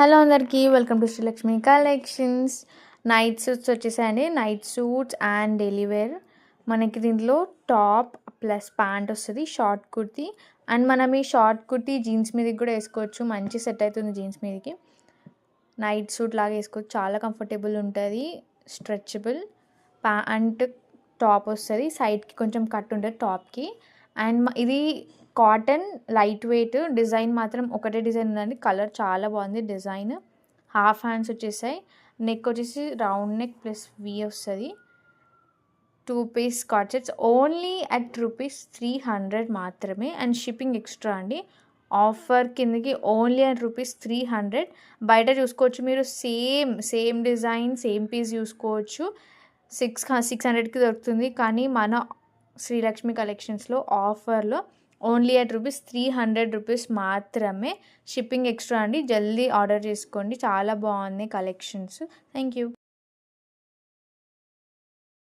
Hello అందరికీ welcome to Srilakshmi collections. Night suits వచ్చేసాయండి. Night suits and daily wear. మనకి దీంట్లో టాప్ ప్లస్ ప్యాంట్ వస్తుంది, షార్ట్ కుర్తీ. అండ్ మనం ఈ షార్ట్ కుర్తీ జీన్స్ మీదకి కూడా వేసుకోవచ్చు. మంచి సెట్ అవుతుంది జీన్స్ మీదకి. నైట్ సూట్ లాగా వేసుకోవచ్చు, చాలా కంఫర్టబుల్ ఉంటుంది, స్ట్రెచబుల్. ప్యాంట్ టాప్ వస్తుంది, సైడ్కి కొంచెం కట్ ఉంటుంది టాప్కి. అండ్ ఇది కాటన్, లైట్ వెయిట్. డిజైన్ మాత్రం ఒకటే డిజైన్ ఉందండి. కలర్ చాలా బాగుంది. డిజైన్ హాఫ్ హ్యాండ్స్ వచ్చేసాయి. నెక్ వచ్చేసి రౌండ్ నెక్ ప్లస్ వి వస్తుంది. 2 piece skirt sets only at ₹300 మాత్రమే. అండ్ షిప్పింగ్ ఎక్స్ట్రా అండి. ఆఫర్ కిందకి ఓన్లీ అట్ ₹300. బయట చూసుకోవచ్చు మీరు, సేమ్ డిజైన్ సేమ్ పీస్ చూసుకోవచ్చు. 600కి దొరుకుతుంది. కానీ మన శ్రీలక్ష్మి కలెక్షన్స్లో ఆఫర్లో ఓన్లీ అట్ ₹300 మాత్రమే. షిప్పింగ్ ఎక్స్ట్రా అండి. జల్దీ ఆర్డర్ చేసుకోండి, చాలా బాగున్నాయి కలెక్షన్స్. Thank you.